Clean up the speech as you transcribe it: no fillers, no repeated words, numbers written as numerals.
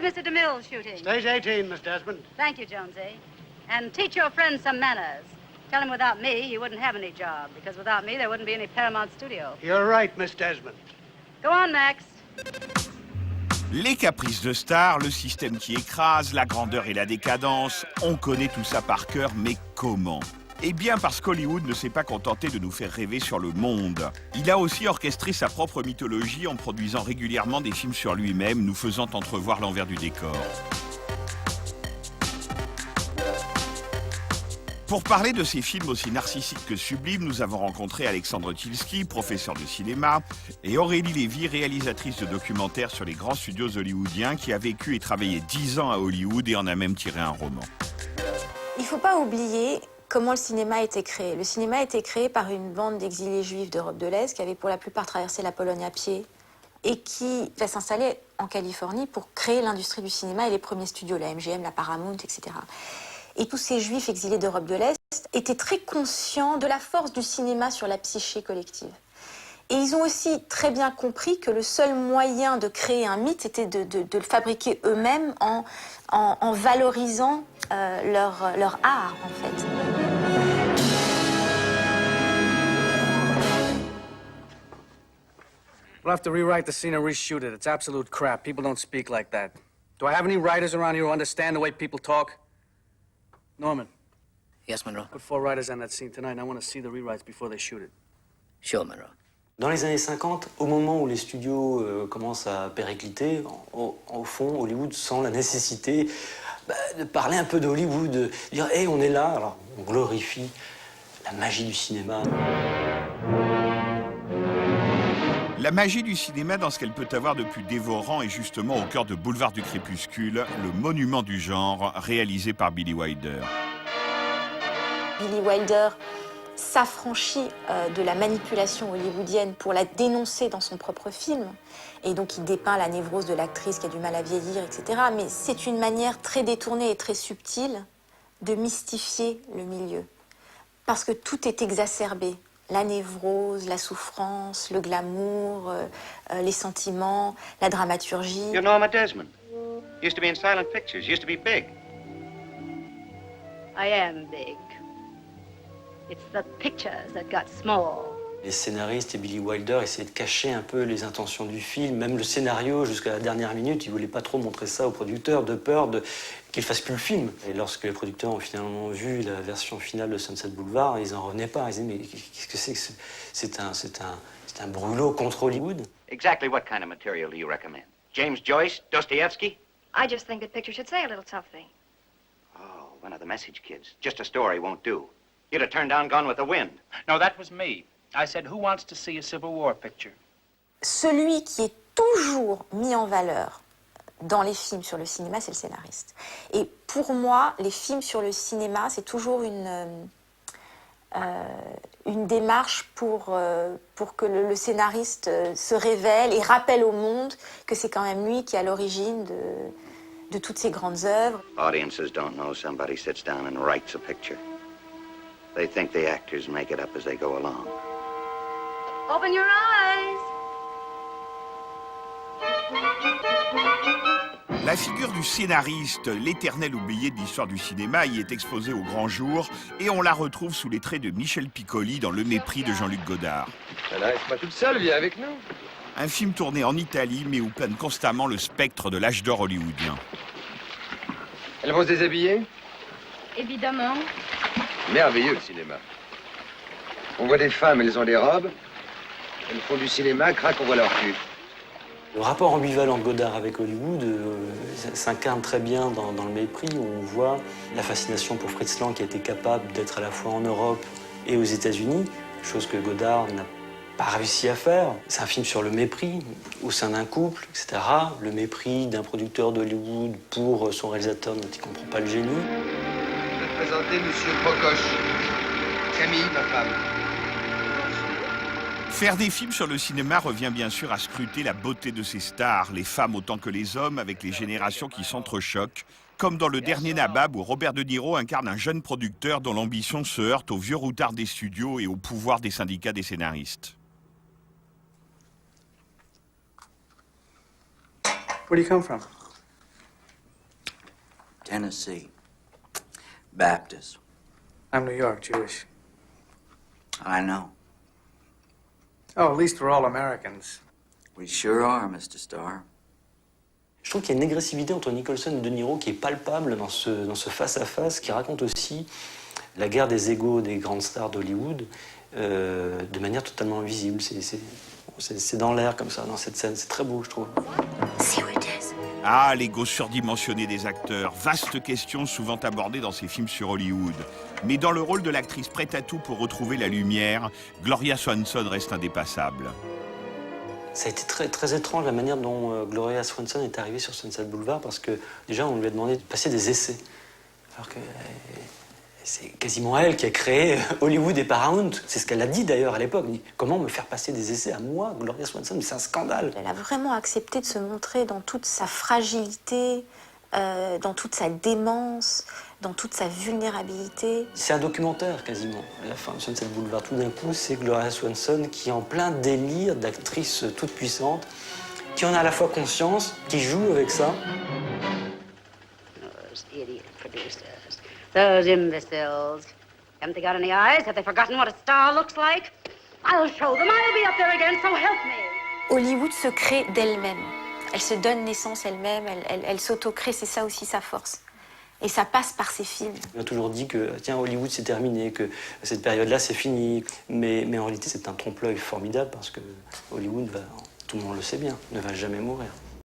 Mr. DeMille shooting? Stage 18, Miss Desmond. Thank you, Jonesy. And teach your friend some manners. Tell him without me, you wouldn't have any job, because without me, there wouldn't be any Paramount Studio. You're right, Miss Desmond. Go on, Max. Les caprices de star, le système qui écrase, la grandeur et la décadence, on connaît tout ça par cœur, mais comment ? Eh bien parce qu'Hollywood ne s'est pas contenté de nous faire rêver sur le monde. Il a aussi orchestré sa propre mythologie en produisant régulièrement des films sur lui-même, nous faisant entrevoir l'envers du décor. Pour parler de ces films aussi narcissiques que sublimes, nous avons rencontré Alexandre Tilski, professeur de cinéma, et Aurélie Lévy, réalisatrice de documentaires sur les grands studios hollywoodiens, qui a vécu et travaillé 10 ans à Hollywood et en a même tiré un roman. Il ne faut pas oublier comment le cinéma a été créé. Le cinéma a été créé par une bande d'exilés juifs d'Europe de l'Est qui avaient pour la plupart traversé la Pologne à pied et qui va s'installer en Californie pour créer l'industrie du cinéma et les premiers studios, la MGM, la Paramount, etc. Et tous ces juifs exilés d'Europe de l'Est étaient très conscients de la force du cinéma sur la psyché collective. Et ils ont aussi très bien compris que le seul moyen de créer un mythe était de le fabriquer eux-mêmes en valorisant leur art, en fait. We'll have to rewrite the scene and reshoot it. It's absolute crap. People don't speak like that. Do I have any writers around here who understand the way people talk? Norman. Yes, Monroe. Put 4 writers on that scene tonight, and I want to see the rewrites before they shoot it. Sure, Monroe. Dans les années 50, au moment où les studios commencent à péricliter, au fond, Hollywood sent la nécessité de parler un peu d'Hollywood, de dire « Hey, on est là ». Alors, on glorifie la magie du cinéma. La magie du cinéma dans ce qu'elle peut avoir de plus dévorant est justement au cœur de Boulevard du Crépuscule, le monument du genre réalisé par Billy Wilder. Billy Wilder s'affranchit de la manipulation hollywoodienne pour la dénoncer dans son propre film. Et donc il dépeint la névrose de l'actrice qui a du mal à vieillir, etc. Mais c'est une manière très détournée et très subtile de mystifier le milieu. Parce que tout est exacerbé. La névrose, la souffrance, le glamour, les sentiments, la dramaturgie. You're Norma Desmond. Used to be in silent pictures, used to be big. I am big. It's the pictures that got small. Les scénaristes et Billy Wilder essayaient de cacher un peu les intentions du film, même le scénario jusqu'à la dernière minute, ils ne voulaient pas trop montrer ça aux producteurs, de peur qu'ils ne fassent plus le film. Et lorsque les producteurs ont finalement vu la version finale de Sunset Boulevard, ils n'en revenaient pas. Ils disaient, mais qu'est-ce que c'est que c'est un brûlot contre Hollywood. Exactly what kind of material do you recommend? James Joyce, Dostoevsky? I just think the picture should say a little something. Oh, one of the message kids. Just a story won't do. You'd have turned down Gone with the Wind. No, that was me. I said, who wants to see a Civil War picture? Celui qui est toujours mis en valeur dans les films sur le cinéma, c'est le scénariste. Et pour moi, les films sur le cinéma, c'est toujours une démarche pour que le scénariste se révèle et rappelle au monde que c'est quand même lui qui est à l'origine de toutes ces grandes œuvres. Audiences don't know somebody sits down and writes a picture. They think the actors make it up as they go along. Open your eyes. La figure du scénariste, l'éternel oublié de l'histoire du cinéma, y est exposée au grand jour et on la retrouve sous les traits de Michel Piccoli dans Le Mépris de Jean-Luc Godard. Elle reste pas toute seule, viens avec nous. Un film tourné en Italie mais où plane constamment le spectre de l'âge d'or hollywoodien. Elles vont se déshabiller? Évidemment. Merveilleux le cinéma. On voit des femmes, elles ont des robes. Elles font du cinéma, crac, on voit leur cul. Le rapport ambivalent de Godard avec Hollywood s'incarne très bien dans Le Mépris, où on voit la fascination pour Fritz Lang qui a été capable d'être à la fois en Europe et aux États-Unis, chose que Godard n'a pas réussi à faire. C'est un film sur le mépris au sein d'un couple, etc. Le mépris d'un producteur d'Hollywood pour son réalisateur dont il ne comprend pas le génie. Je vais te présenter Monsieur Pocoche. Camille, ma femme. Faire des films sur le cinéma revient bien sûr à scruter la beauté de ces stars, les femmes autant que les hommes, avec les générations qui s'entrechoquent, comme dans Le Dernier Nabab où Robert De Niro incarne un jeune producteur dont l'ambition se heurte aux vieux routards des studios et au pouvoir des syndicats des scénaristes. Where do you come from? Tennessee. Baptist. I'm New York, Jewish. I know. Oh, at least we're all Americans. We sure are, Mr. Starr. Je trouve qu'il y a une agressivité entre Nicholson et De Niro qui est palpable dans ce face-à-face, qui raconte aussi la guerre des égos des grandes stars d'Hollywood de manière totalement invisible. C'est dans l'air comme ça, dans cette scène. C'est très beau, je trouve. Ah, l'ego surdimensionné des acteurs. Vaste question souvent abordée dans ces films sur Hollywood. Mais dans le rôle de l'actrice prête à tout pour retrouver la lumière, Gloria Swanson reste indépassable. Ça a été très, très étrange la manière dont Gloria Swanson est arrivée sur Sunset Boulevard, parce que déjà on lui a demandé de passer des essais. Alors que c'est quasiment elle qui a créé Hollywood et Paramount. C'est ce qu'elle a dit d'ailleurs à l'époque. Comment me faire passer des essais à moi, Gloria Swanson? C'est un scandale. Elle a vraiment accepté de se montrer dans toute sa fragilité, dans toute sa démence, dans toute sa vulnérabilité. C'est un documentaire quasiment. À la fin de Sunset Boulevard, tout d'un coup, c'est Gloria Swanson qui est en plein délire d'actrice toute puissante, qui en a à la fois conscience, qui joue avec ça. Those idiot producers. Those imbeciles. Haven't they got any eyes? Have they forgotten what a star looks like? I'll show them. I'll be up there again, so help me. Hollywood se crée d'elle-même. Elle se donne naissance elle-même, elle s'auto-crée, c'est ça aussi sa force. Et ça passe par ses films. On a toujours dit que, tiens, Hollywood c'est terminé, que cette période-là c'est fini. Mais en réalité c'est un trompe-l'œil formidable parce que Hollywood, tout le monde le sait bien, ne va jamais mourir.